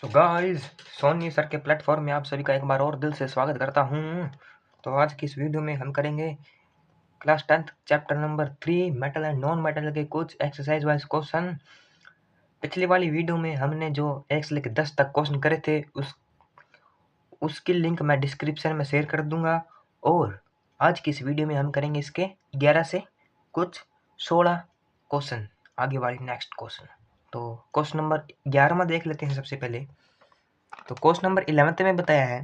So guys, Soni sir के platform में आप सभी का एक बार और दिल से स्वागत करता हूँ। तो आज की इस वीडियो में हम करेंगे class 10th chapter number 3 metal and non metal के कुछ एक्सरसाइज वाइज क्वेश्चन। पिछली वाली वीडियो में हमने जो 1 से लेकर 10 तक क्वेश्चन करे थे उसकी लिंक मैं डिस्क्रिप्शन में शेयर कर दूंगा। और आज की इस वीडियो में हम करेंगे इसके 11 से कुछ 16 क्वेश्चन, आगे वाली नेक्स्ट क्वेश्चन। तो क्वेश्चन नंबर 11 में देख लेते हैं सबसे पहले। तो क्वेश्चन नंबर 11 में बताया है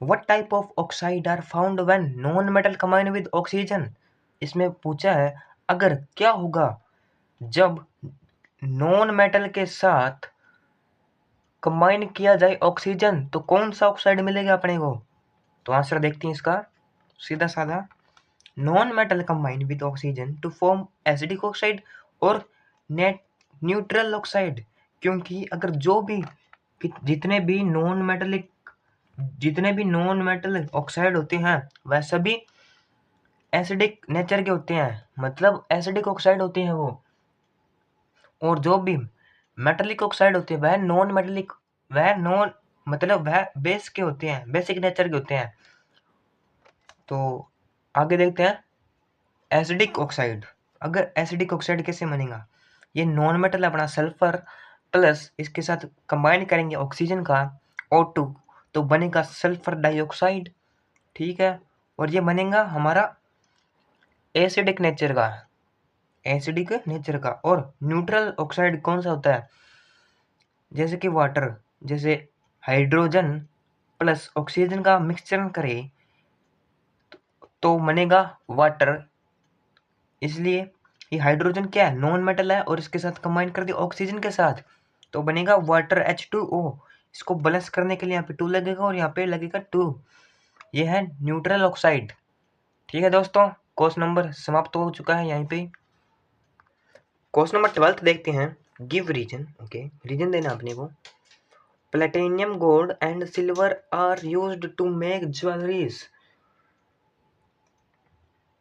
what type of oxide are found when non metal combine with oxygen. इसमें पूछा है अगर क्या होगा जब नॉन मेटल के साथ कंबाइन किया जाए ऑक्सीजन, तो कौन सा ऑक्साइड मिलेगा अपने को। तो आंसर देखते हैं इसका सीधा साधा। Non metal combine with oxygen to form acidic oxide और नेट न्यूट्रल ऑक्साइड। क्योंकि अगर जितने भी नॉन मेटल ऑक्साइड होते हैं वह सभी एसिडिक नेचर के होते हैं, मतलब एसिडिक ऑक्साइड होते हैं वो। और जो भी मेटलिक ऑक्साइड होते हैं वह बेस के होते हैं, बेसिक नेचर के होते हैं। तो आगे देखते हैं एसिडिक ऑक्साइड। अगर एसिडिक ऑक्साइड कैसे बनेगा, ये नॉन मेटल अपना सल्फर प्लस इसके साथ कंबाइन करेंगे ऑक्सीजन का O2, तो बनेगा सल्फर डाइऑक्साइड। ठीक है, और ये बनेगा हमारा एसिडिक नेचर का। और न्यूट्रल ऑक्साइड कौन सा होता है, जैसे कि वाटर, जैसे हाइड्रोजन प्लस ऑक्सीजन का मिक्सचर करे तो बनेगा वाटर। इसलिए ये हाइड्रोजन क्या है, नॉन मेटल है, और इसके साथ कंबाइन कर दिया ऑक्सीजन के साथ तो बनेगा वाटर H2O। इसको बैलेंस करने के लिए यहाँ पे 2 लगेगा और यहाँ पे लगेगा 2। ये है न्यूट्रल ऑक्साइड। ठीक है दोस्तों, क्वेश्चन नंबर समाप्त हो चुका है यहीं पे। क्वेश्चन नंबर 12 देखते हैं। Give reason. ओके, रीजन देना अपने को। Platinum, gold and silver are used to make jewelleries.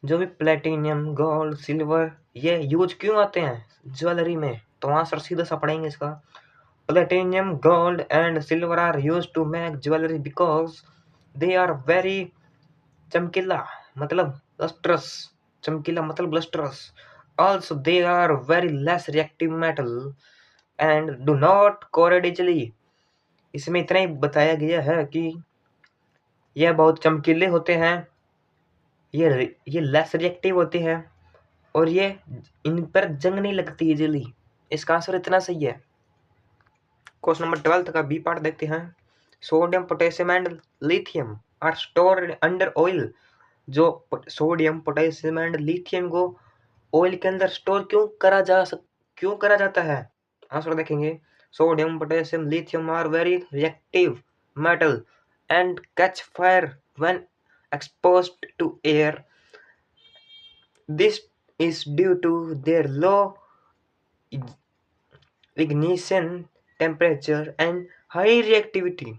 जो भी प्लेटिनियम, गोल्ड, सिल्वर ये यूज क्यों आते हैं ज्वेलरी में, तो आंसर सीधा सा पढ़ेंगे इसका। Platinum, gold and silver are used to make jewellery because they are very चमकीला मतलब लस्ट्रस, चमकीला मतलब lustrous. Also they are very less reactive metal and do not corrode easily। इसमें इतना ही बताया गया है कि यह बहुत चमकीले होते हैं, ये लेस रिएक्टिव होते हैं और ये इन पर जंग नहीं लगती इजीली। इसका आंसर इतना सही है। क्वेश्चन नंबर 12 का बी पार्ट देखते हैं। Sodium, potassium and lithium are stored under oil. जो सोडियम, पोटेशियम एंड लिथियम को ऑयल के अंदर स्टोर क्यों करा जाता है, आंसर देखेंगे। Sodium, potassium, lithium are very reactive metal and catch fire when exposed to air. This is due to their low ignition temperature and high reactivity।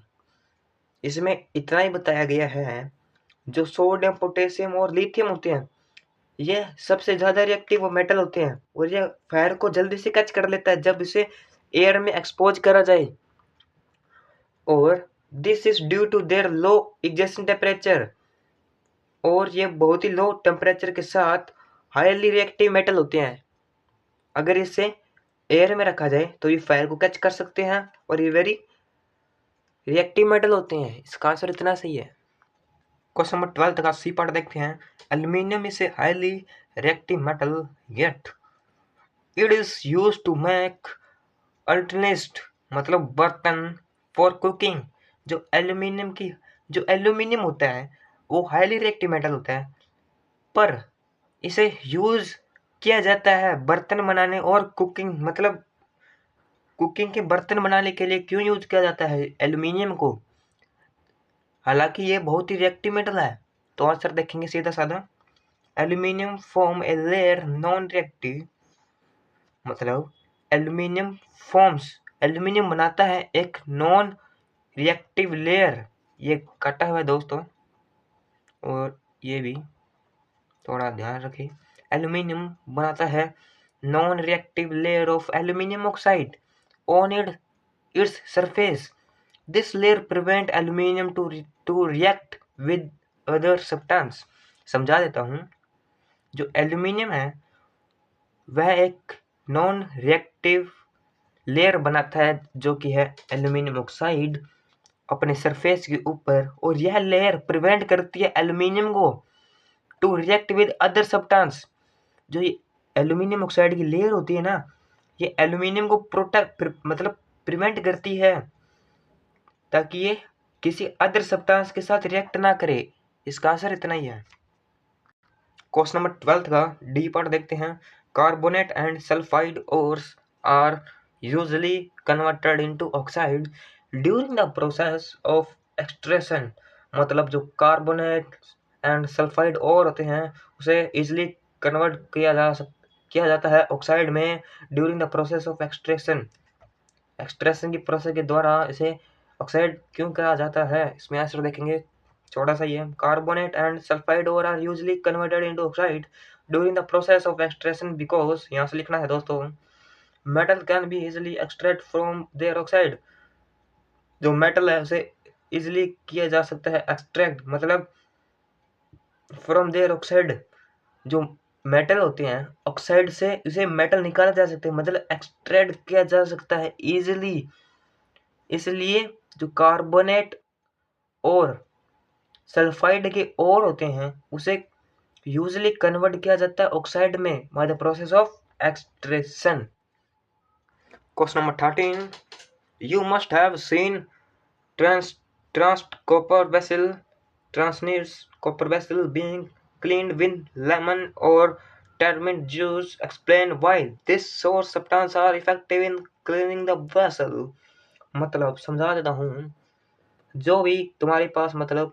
इसमें इतना ही बताया गया है जो सोडियम, पोटेशियम और लिथियम होते हैं ये सबसे ज्यादा रिएक्टिव मेटल होते हैं और ये फायर को जल्दी से कैच कर लेता है जब इसे एयर में एक्सपोज करा जाए। और this is due to their low ignition temperature, और ये बहुत ही लो टेम्परेचर के साथ हाईली रिएक्टिव मेटल होते हैं। अगर इसे एयर में रखा जाए तो ये फायर को कैच कर सकते हैं और ये वेरी रिएक्टिव मेटल होते हैं। इसका आंसर इतना सही है। क्वेश्चन नंबर 12 का सी पार्ट देखते हैं। Aluminium is a highly reactive metal yet it is used to make alternate मतलब बर्तन फॉर कुकिंग। जो एल्यूमिनियम होता है वो हाईली रिएक्टिव मेटल होता है, पर इसे यूज किया जाता है बर्तन बनाने और कुकिंग के बर्तन बनाने के लिए। क्यों यूज किया जाता है एल्यूमिनियम को, हालांकि ये बहुत ही रिएक्टिव मेटल है। तो आंसर देखेंगे सीधा साधा। Aluminium form a layer non reactive, मतलब एल्यूमिनियम बनाता है एक नॉन रिएक्टिव लेयर। ये कटा हुआ है दोस्तों, और ये भी थोड़ा ध्यान रखें। एल्यूमिनियम बनाता है non reactive layer of aluminium oxide on it its surface. This layer prevent aluminium to react with other substance. समझा देता हूँ, जो एल्यूमिनियम है वह एक नॉन रिएक्टिव लेयर बनाता है जो कि है एल्यूमिनियम ऑक्साइड अपने सरफेस के ऊपर, और यह लेयर प्रिवेंट करती है एल्यूमिनियम को to react with other substance. जो ये एल्यूमिनियम ऑक्साइड की लेयर होती है ना, ये एल्यूमिनियम को प्रोटेक्ट मतलब प्रिवेंट करती है ताकि ये किसी अदर सब्सटेंस के साथ रिएक्ट ना करे। इसका आंसर इतना ही है। क्वेश्चन नंबर 12 का डी पार्ट देखते हैं। Carbonate and sulphide ores are usually converted into oxide during the process of extraction. मतलब जो कार्बोनेट एंड सल्फाइड ओर होते हैं उसे इजीली कन्वर्ट किया जाता है ऑक्साइड में during the process of extraction. Extraction की प्रोसेस के द्वारा इसे ऑक्साइड क्यों कहा जाता है, इसमें आंसर देखेंगे, छोटा सा ही है। Carbonate and sulphide ore are usually converted into oxide during the process of extraction because, यहाँ से लिखना है दोस्तों, metal can be easily extract from their oxide. जो मेटल है उसे इजीली किया जा सकता है एक्सट्रैक्ट, मतलब फ्रॉम देयर ऑक्साइड। जो मेटल होते हैं ऑक्साइड से उसे मेटल निकाला जा सकता है, मतलब एक्सट्रैक्ट किया जा सकता है इजीली। इसलिए जो कार्बोनेट और सल्फाइड के ओर होते हैं उसे यूजली कन्वर्ट किया जाता है ऑक्साइड में by the process of extraction. Question number 13, you must have seen tarnished copper vessel being cleaned with lemon or turmeric juice. Explain why this source substance are effective in cleaning the vessel. मतलब समझा देता हूँ, जो भी तुम्हारे पास मतलब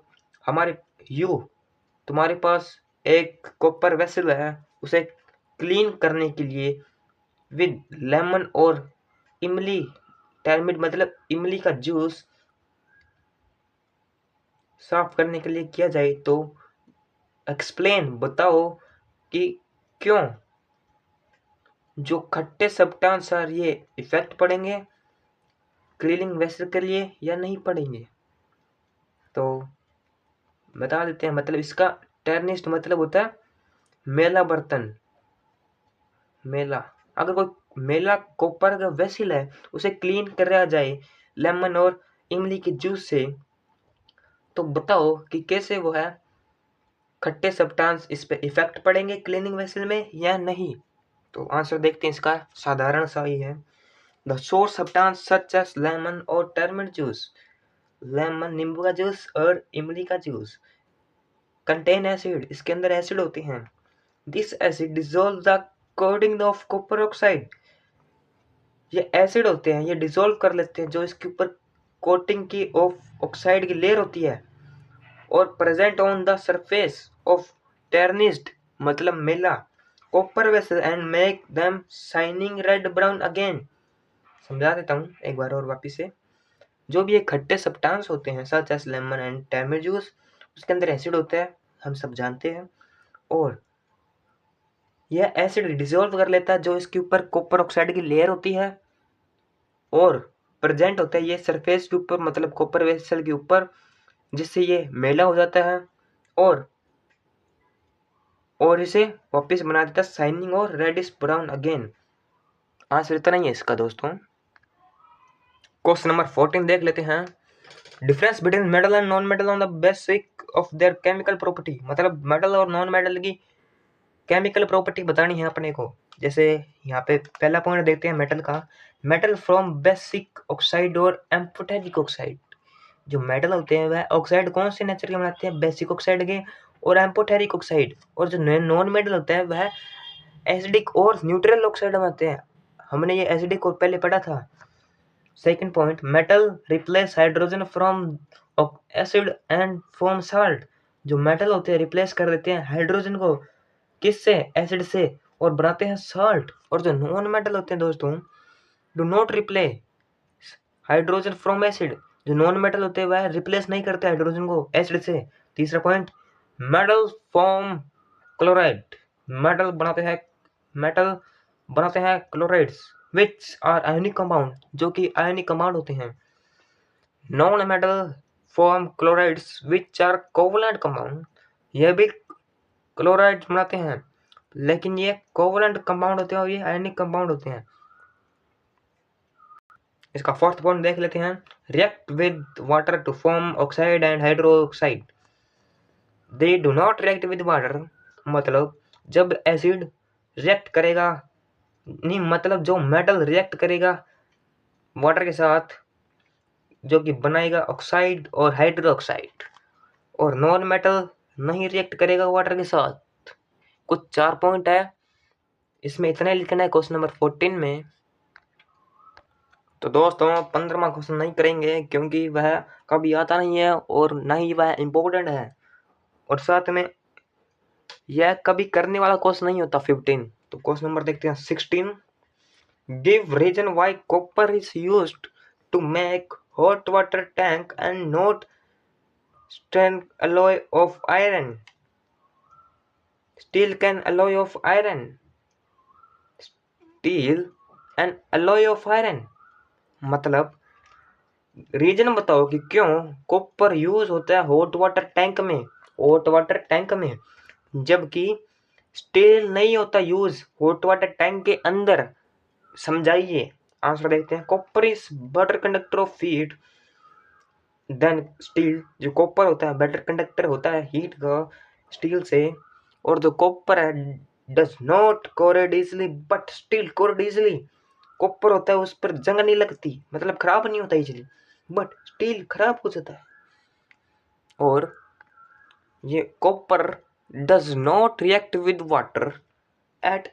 तुम्हारे पास एक कॉपर वेसल है, उसे क्लीन करने के लिए विद लेमन और इमली, टर्मरिक मतलब इमली का जूस साफ करने के लिए किया जाए तो एक्सप्लेन बताओ कि क्यों जो खट्टे सब्सटेंस है ये इफेक्ट पड़ेंगे क्लीनिंग वेसल के लिए या नहीं पड़ेंगे। तो बता देते हैं, मतलब इसका टर्निस्ट मतलब होता है मेला बर्तन। मेला, अगर कोई मेला कॉपर का वेसल है उसे क्लीन कराया जाए लेमन और इमली के जूस से, तो बताओ कि कैसे वो है खट्टे सब्सटेंस इस पे इफेक्ट पड़ेंगे क्लीनिंग वेसल में या नहीं। तो आंसर देखते हैं, इसका साधारण सा ही है। The sour substance such as lemon और टर्मरिक जूस, लेमन नींबू का जूस और इमली का जूस, कंटेन एसिड, इसके अंदर एसिड होते हैं। This acid dissolve the coating of copper oxide, ये एसिड होते हैं ये डिसॉल्व कर लेते हैं जो इसके ऊपर कोटिंग की ऑफ ऑक्साइड की लेयर होती है, और present on the surface of tarnished मतलब मेला copper vessel and make them shining red brown again. समझा देता हूँ एक बार और वापिस से। जो भी ये खट्टे सब्सटेंस होते हैं such as lemon and turmeric juice, उसके अंदर एसिड होता है, हम सब जानते हैं, और यह एसिड डिसॉल्व कर लेता है जो इसके ऊपर कॉपर ऑक्साइड की लेयर होती है, और प्रेजेंट होता है ये सरफेस के ऊपर मतलब कॉपर वेसल के ऊपर, जिससे ये मेला हो जाता है और इसे वापस बना देता है शाइनिंग और रेडिश ब्राउन अगेन। आंसर इतना ही है इसका दोस्तों। क्वेश्चन नंबर 14 देख लेते हैं। Difference between metal and non metal on the basic of their chemical property, मतलब मेटल और नॉन मेटल की केमिकल प्रॉपर्टी बतानी है अपने को। जैसे यहाँ पे पहला पॉइंट देखते हैं मेटल का, मेटल फ्रॉम बेसिक ऑक्साइड और एम्फोटेरिक ऑक्साइड। जो मेटल होते हैं वह ऑक्साइड कौन से नेचर के बनाते हैं, बेसिक ऑक्साइड के और एम्फोटेरिक ऑक्साइड, और जो नॉन मेटल होता है वह एसिडिक और न्यूट्रल ऑक्साइड बनाते हैं। हमने ये एसिडिक और पहले पढ़ा था। Second point, metal replace hydrogen from acid and form salt. जो मेटल होते हैं रिप्लेस कर देते हैं हाइड्रोजन को किससे, एसिड से, और बनाते हैं साल्ट। और जो नॉन मेटल होते हैं दोस्तों, do not replace hydrogen from acid, जो नॉन मेटल होते हैं वह रिप्लेस नहीं करते हाइड्रोजन को एसिड से। तीसरा point, metal form chloride, metal बनाते हैं chlorides which are ionic compound, जो कि आयोनिक कंपाउंड होते हैं। Non metal form chlorides which are covalent compound, यह भी क्लोराइड बनाते हैं, लेकिन ये कोवलेंट कंपाउंड होते हैं और ये आयोनिक कंपाउंड होते हैं। इसका फोर्थ पॉइंट देख लेते हैं। React with water to form oxide and hydroxide, they do not react with water, मतलब जब एसिड रिएक्ट करेगा, नहीं मतलब जो मेटल रिएक्ट करेगा वाटर के साथ, जो कि बनाएगा ऑक्साइड और हाइड्रोक्साइड, और नॉन मेटल नहीं रिएक्ट करेगा वाटर के साथ। कुछ 4 पॉइंट है, इसमें इतना ही लिखना है क्वेश्चन नंबर 14 में। तो दोस्तों 15वां क्वेश्चन नहीं करेंगे क्योंकि वह कभी आता नहीं है और ना ही वह इम्पोर्टेंट है, और साथ में यह कभी करने वाला क्वेश्चन नहीं होता 15। तो क्वेश्चन नंबर देखते हैं 16। Give reason why copper is used to make hot water tank and not steel alloy of iron. Steel can alloy of iron. Steel an alloy of iron, मतलब रीजन बताओ कि क्यों copper use होता है hot water tank में, hot water tank में, जबकि steel नहीं होता यूज हॉट वाटर टैंक के अंदर। समझाइए। आंसर देखते हैं। Copper is better conductor of heat than steel, जो कॉपर होता है बेटर कंडक्टर होता है हीट का स्टील से, और जो कॉपर है does not corrode easily but steel corrode easily. Copper होता है उस पर जंग नहीं लगती, मतलब खराब नहीं होता इजिली, बट स्टील खराब हो जाता है। और ये copper does not react with water at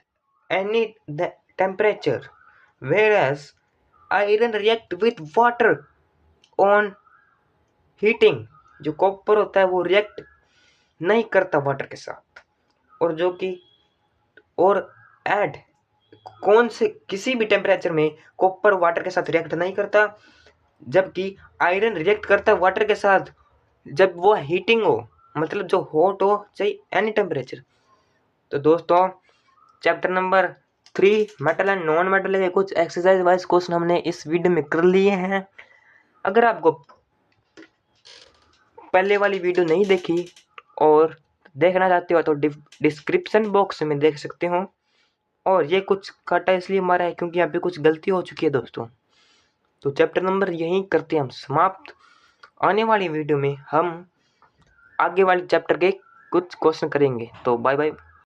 any temperature, whereas iron react with water on heating. जो कॉपर होता है वो रिएक्ट नहीं करता वाटर के साथ, और जो कि और ऐड कौन से किसी भी टेम्परेचर में कॉपर वाटर के साथ रिएक्ट नहीं करता, जबकि आयरन रिएक्ट करता है वाटर के साथ जब वो हीटिंग हो, मतलब जो हॉट हो चाहे एनी टेम्परेचर। तो दोस्तों chapter number 3 metal and non metal के कुछ एक्सरसाइज वाइज क्वेश्चन हमने इस वीडियो में कर लिए हैं। अगर आपको पहले वाली वीडियो नहीं देखी और देखना चाहते हो तो डिस्क्रिप्शन बॉक्स में देख सकते हो, और ये कुछ काटा इसलिए मारा है क्योंकि यहाँ पे कुछ गलती हो चुकी है दोस्तों। तो चैप्टर नंबर यहीं करते हैं हम समाप्त। आने वाली वीडियो में हम आगे वाले चैप्टर के कुछ क्वेश्चन करेंगे। तो बाय बाय।